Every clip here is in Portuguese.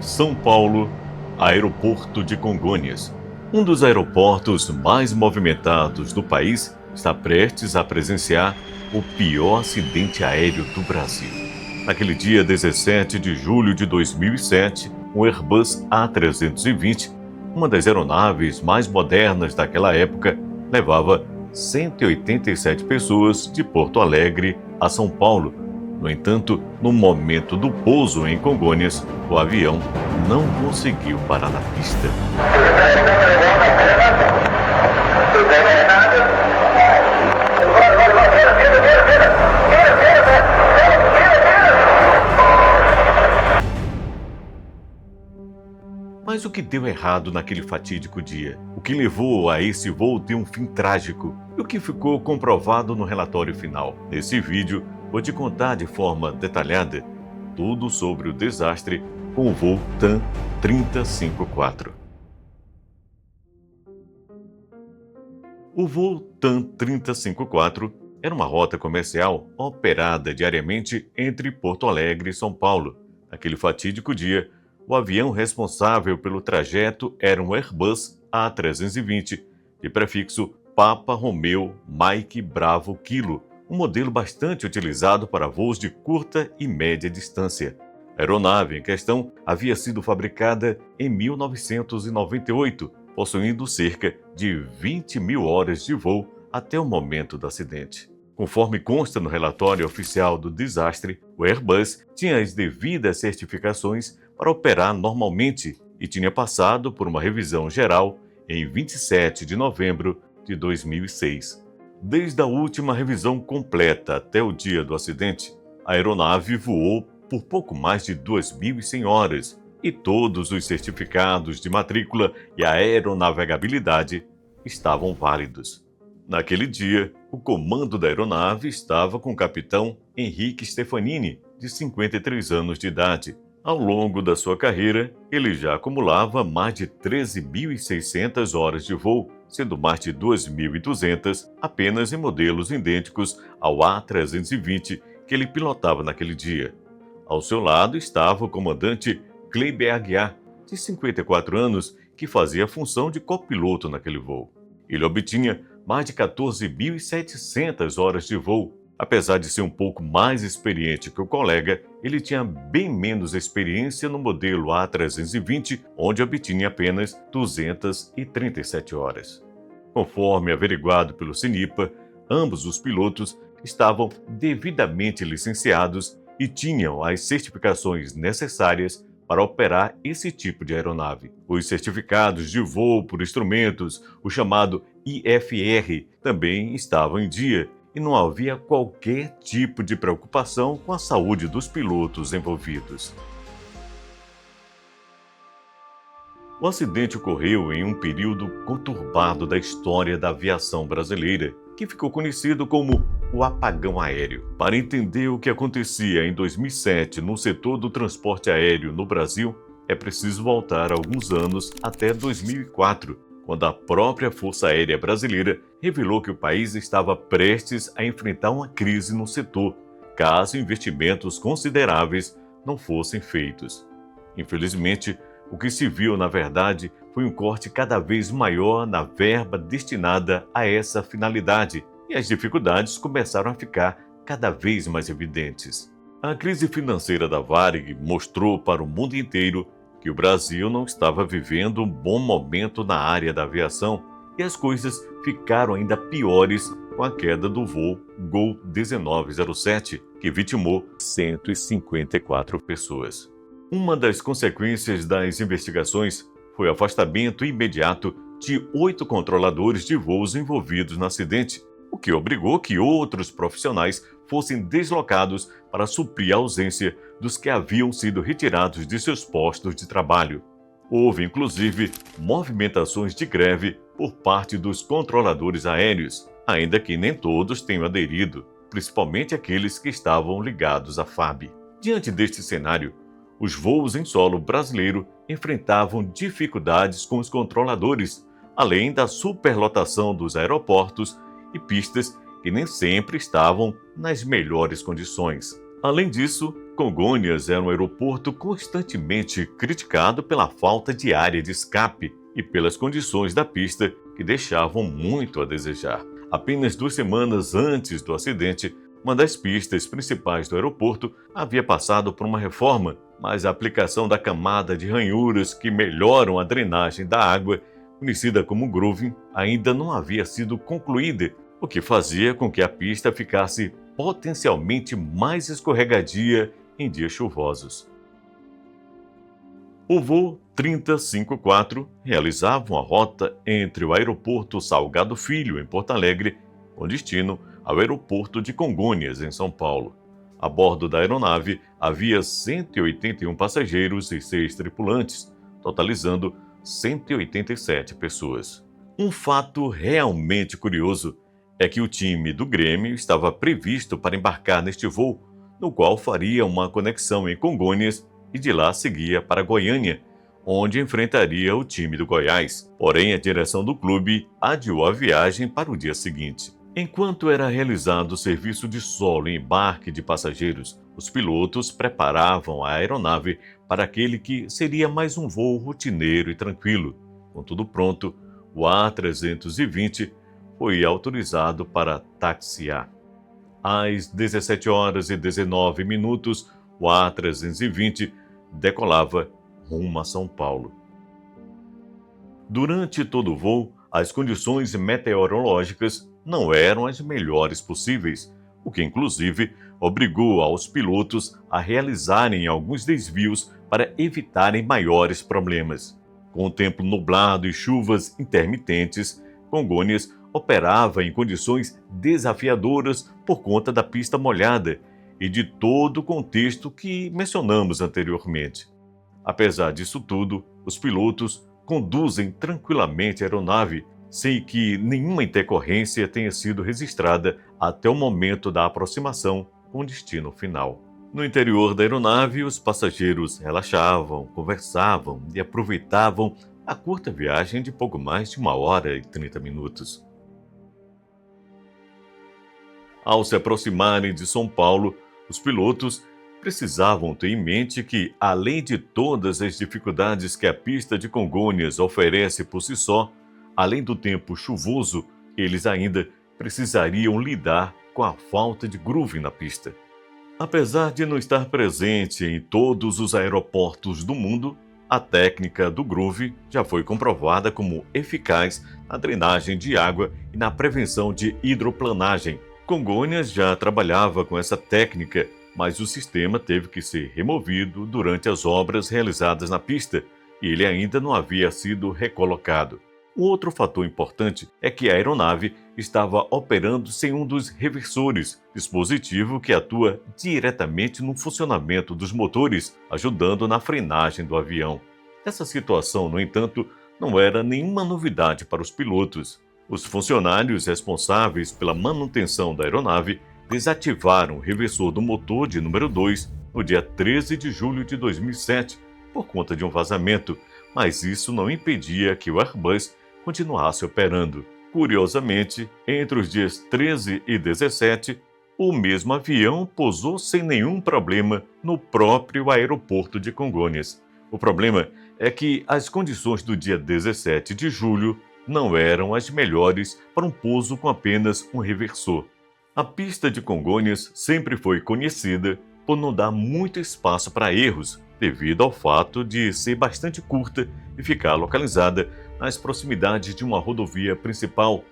São Paulo, Aeroporto de Congonhas. Um dos aeroportos mais movimentados do país está prestes a presenciar o pior acidente aéreo do Brasil. Naquele dia 17 de julho de 2007, um Airbus A320, uma das aeronaves mais modernas daquela época, levava 187 pessoas de Porto Alegre a São Paulo. No entanto, no momento do pouso em Congonhas, o avião não conseguiu parar na pista. Mas o que deu errado naquele fatídico dia? O que levou a esse voo ter um fim trágico? E o que ficou comprovado no relatório final? Nesse vídeo, vou te contar de forma detalhada tudo sobre o desastre com o voo TAM 3054. O voo TAM 3054 era uma rota comercial operada diariamente entre Porto Alegre e São Paulo. Naquele fatídico dia, o avião responsável pelo trajeto era um Airbus A320, de prefixo Papa Romeo Mike Bravo Kilo, um modelo bastante utilizado para voos de curta e média distância. A aeronave em questão havia sido fabricada em 1998, possuindo cerca de 20 mil horas de voo até o momento do acidente. Conforme consta no relatório oficial do desastre, o Airbus tinha as devidas certificações para operar normalmente e tinha passado por uma revisão geral em 27 de novembro de 2006. Desde a última revisão completa até o dia do acidente, a aeronave voou por pouco mais de 2.100 horas e todos os certificados de matrícula e aeronavegabilidade estavam válidos. Naquele dia, o comando da aeronave estava com o capitão Henrique Stefanini, de 53 anos de idade. Ao longo da sua carreira, ele já acumulava mais de 13.600 horas de voo, sendo mais de 2.200 apenas em modelos idênticos ao A320 que ele pilotava naquele dia. Ao seu lado estava o comandante Kleiber Aguiar, de 54 anos, que fazia a função de copiloto naquele voo. Ele obtinha mais de 14.700 horas de voo. Apesar de ser um pouco mais experiente que o colega, ele tinha bem menos experiência no modelo A320, onde obtinha apenas 237 horas. Conforme averiguado pelo CENIPA, ambos os pilotos estavam devidamente licenciados e tinham as certificações necessárias para operar esse tipo de aeronave. Os certificados de voo por instrumentos, o chamado IFR, também estavam em dia e não havia qualquer tipo de preocupação com a saúde dos pilotos envolvidos. O acidente ocorreu em um período conturbado da história da aviação brasileira, que ficou conhecido como o apagão aéreo. Para entender o que acontecia em 2007 no setor do transporte aéreo no Brasil, é preciso voltar alguns anos até 2004, quando a própria Força Aérea Brasileira revelou que o país estava prestes a enfrentar uma crise no setor, caso investimentos consideráveis não fossem feitos. Infelizmente, o que se viu, na verdade, foi um corte cada vez maior na verba destinada a essa finalidade, e as dificuldades começaram a ficar cada vez mais evidentes. A crise financeira da Varig mostrou para o mundo inteiro que o Brasil não estava vivendo um bom momento na área da aviação, e as coisas ficaram ainda piores com a queda do voo Gol 1907, que vitimou 154 pessoas. Uma das consequências das investigações foi o afastamento imediato de 8 controladores de voos envolvidos no acidente, o que obrigou que outros profissionais fossem deslocados para suprir a ausência dos que haviam sido retirados de seus postos de trabalho. Houve, inclusive, movimentações de greve por parte dos controladores aéreos, ainda que nem todos tenham aderido, principalmente aqueles que estavam ligados à FAB. Diante deste cenário, os voos em solo brasileiro enfrentavam dificuldades com os controladores, além da superlotação dos aeroportos e pistas que nem sempre estavam nas melhores condições. Além disso, Congonhas era um aeroporto constantemente criticado pela falta de área de escape e pelas condições da pista que deixavam muito a desejar. Apenas 2 semanas antes do acidente, uma das pistas principais do aeroporto havia passado por uma reforma, mas a aplicação da camada de ranhuras que melhoram a drenagem da água, conhecida como grooving, ainda não havia sido concluída, o que fazia com que a pista ficasse potencialmente mais escorregadia em dias chuvosos. O voo 3054 realizava uma rota entre o aeroporto Salgado Filho, em Porto Alegre, com destino ao aeroporto de Congonhas, em São Paulo. A bordo da aeronave havia 181 passageiros e 6 tripulantes, totalizando 187 pessoas. Um fato realmente curioso é que o time do Grêmio estava previsto para embarcar neste voo, no qual faria uma conexão em Congonhas e de lá seguia para Goiânia, onde enfrentaria o time do Goiás. Porém, a direção do clube adiou a viagem para o dia seguinte. Enquanto era realizado o serviço de solo e embarque de passageiros, os pilotos preparavam a aeronave para aquele que seria mais um voo rotineiro e tranquilo. Com tudo pronto, o A320 foi autorizado para taxiar. Às 17h19, o A320 decolava rumo a São Paulo. Durante todo o voo, as condições meteorológicas não eram as melhores possíveis, o que inclusive obrigou aos pilotos a realizarem alguns desvios para evitarem maiores problemas. Com o tempo nublado e chuvas intermitentes, Congonhas operava em condições desafiadoras por conta da pista molhada e de todo o contexto que mencionamos anteriormente. Apesar disso tudo, os pilotos conduzem tranquilamente a aeronave sem que nenhuma intercorrência tenha sido registrada até o momento da aproximação com o destino final. No interior da aeronave, os passageiros relaxavam, conversavam e aproveitavam a curta viagem de pouco mais de 1h30. Ao se aproximarem de São Paulo, os pilotos precisavam ter em mente que, além de todas as dificuldades que a pista de Congonhas oferece por si só, além do tempo chuvoso, eles ainda precisariam lidar com a falta de groove na pista. Apesar de não estar presente em todos os aeroportos do mundo, a técnica do groove já foi comprovada como eficaz na drenagem de água e na prevenção de hidroplanagem. Congonhas já trabalhava com essa técnica, mas o sistema teve que ser removido durante as obras realizadas na pista e ele ainda não havia sido recolocado. Um outro fator importante é que a aeronave estava operando sem um dos reversores, dispositivo que atua diretamente no funcionamento dos motores, ajudando na frenagem do avião. Essa situação, no entanto, não era nenhuma novidade para os pilotos. Os funcionários responsáveis pela manutenção da aeronave desativaram o reversor do motor de número 2 no dia 13 de julho de 2007 por conta de um vazamento, mas isso não impedia que o Airbus continuasse operando. Curiosamente, entre os dias 13 e 17, o mesmo avião pousou sem nenhum problema no próprio aeroporto de Congonhas. O problema é que as condições do dia 17 de julho não eram as melhores para um pouso com apenas um reversor. A pista de Congonhas sempre foi conhecida por não dar muito espaço para erros, devido ao fato de ser bastante curta e ficar localizada nas proximidades de uma rodovia principal,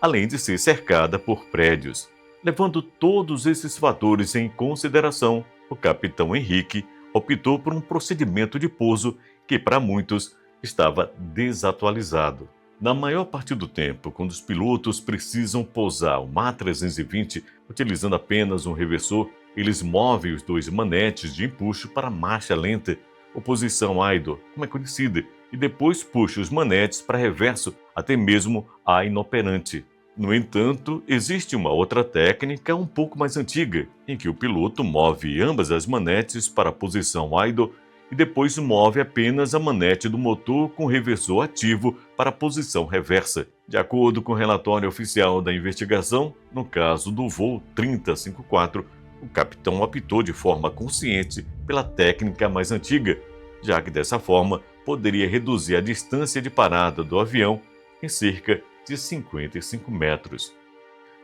além de ser cercada por prédios. Levando todos esses fatores em consideração, o capitão Henrique optou por um procedimento de pouso que, para muitos, estava desatualizado. Na maior parte do tempo, quando os pilotos precisam pousar o A320 utilizando apenas um reversor, eles movem os 2 manetes de empuxo para a marcha lenta, ou posição idle, como é conhecida, e depois puxa os manetes para reverso, até mesmo a inoperante. No entanto, existe uma outra técnica um pouco mais antiga, em que o piloto move ambas as manetes para a posição idle e depois move apenas a manete do motor com o reversor ativo para a posição reversa. De acordo com o relatório oficial da investigação, no caso do voo 3054, O capitão optou de forma consciente pela técnica mais antiga, já que dessa forma poderia reduzir a distância de parada do avião em cerca de 55 metros.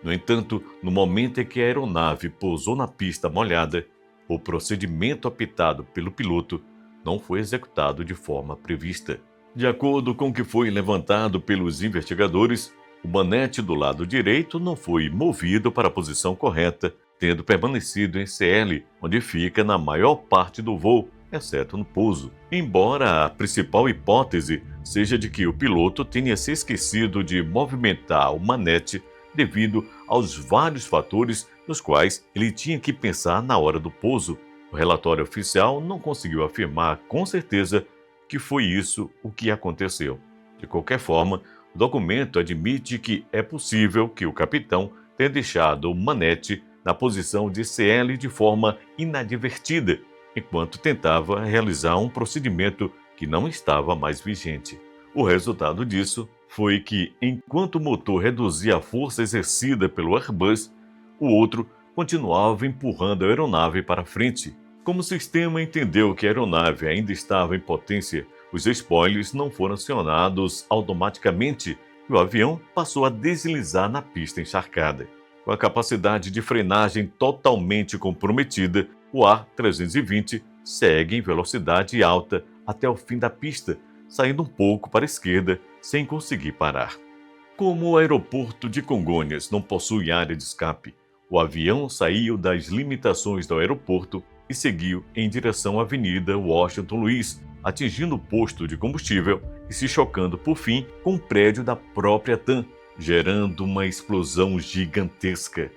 No entanto, no momento em que a aeronave pousou na pista molhada, o procedimento optado pelo piloto não foi executado de forma prevista. De acordo com o que foi levantado pelos investigadores, o manete do lado direito não foi movido para a posição correta, tendo permanecido em CL, onde fica na maior parte do voo, exceto no pouso. Embora a principal hipótese seja de que o piloto tenha se esquecido de movimentar o manete devido aos vários fatores nos quais ele tinha que pensar na hora do pouso, o relatório oficial não conseguiu afirmar com certeza que foi isso o que aconteceu. De qualquer forma, o documento admite que é possível que o capitão tenha deixado o manete na posição de CL de forma inadvertida, enquanto tentava realizar um procedimento que não estava mais vigente. O resultado disso foi que, enquanto o motor reduzia a força exercida pelo Airbus, o outro continuava empurrando a aeronave para frente. Como o sistema entendeu que a aeronave ainda estava em potência, os spoilers não foram acionados automaticamente e o avião passou a deslizar na pista encharcada. Com a capacidade de frenagem totalmente comprometida, o A320 segue em velocidade alta até o fim da pista, saindo um pouco para a esquerda sem conseguir parar. Como o aeroporto de Congonhas não possui área de escape, o avião saiu das limitações do aeroporto e seguiu em direção à Avenida Washington Luiz, atingindo o posto de combustível e se chocando por fim com o prédio da própria TAM, gerando uma explosão gigantesca.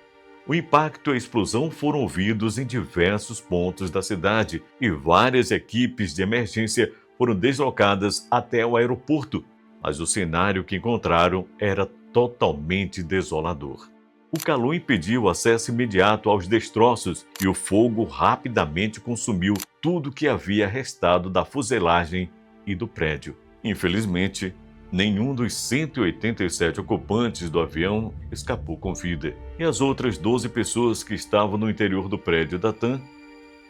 O impacto e a explosão foram ouvidos em diversos pontos da cidade e várias equipes de emergência foram deslocadas até o aeroporto, mas o cenário que encontraram era totalmente desolador. O calor impediu o acesso imediato aos destroços e o fogo rapidamente consumiu tudo que havia restado da fuselagem e do prédio. Infelizmente, nenhum dos 187 ocupantes do avião escapou com vida, e as outras 12 pessoas que estavam no interior do prédio da TAM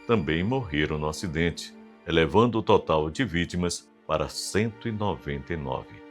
também morreram no acidente, elevando o total de vítimas para 199.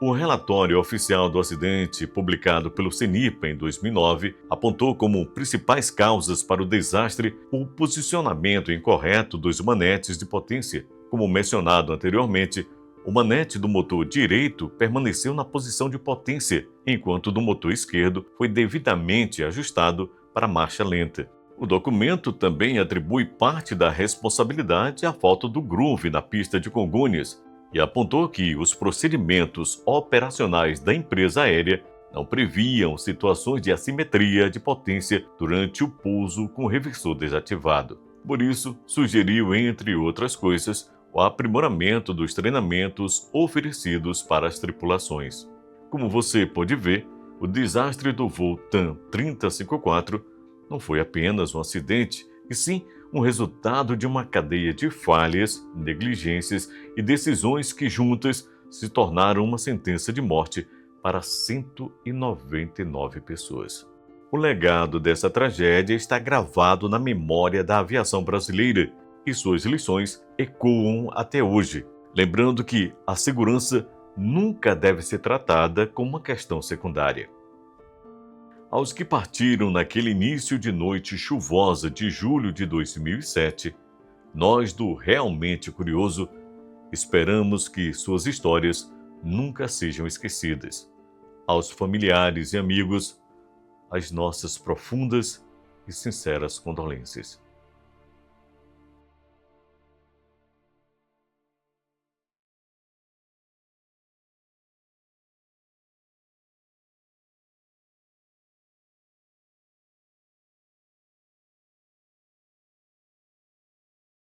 O relatório oficial do acidente, publicado pelo CENIPA em 2009, apontou como principais causas para o desastre o posicionamento incorreto dos manetes de potência. Como mencionado anteriormente, o manete do motor direito permaneceu na posição de potência, enquanto o do motor esquerdo foi devidamente ajustado para marcha lenta. O documento também atribui parte da responsabilidade à falta do groove na pista de Congonhas, e apontou que os procedimentos operacionais da empresa aérea não previam situações de assimetria de potência durante o pouso com o reversor desativado. Por isso, sugeriu, entre outras coisas, o aprimoramento dos treinamentos oferecidos para as tripulações. Como você pode ver, o desastre do voo TAM 3054 não foi apenas um acidente, e sim um resultado de uma cadeia de falhas, negligências e decisões que juntas se tornaram uma sentença de morte para 199 pessoas. O legado dessa tragédia está gravado na memória da aviação brasileira e suas lições ecoam até hoje, lembrando que a segurança nunca deve ser tratada como uma questão secundária. Aos que partiram naquele início de noite chuvosa de julho de 2007, nós do Realmente Curioso esperamos que suas histórias nunca sejam esquecidas. Aos familiares e amigos, as nossas profundas e sinceras condolências.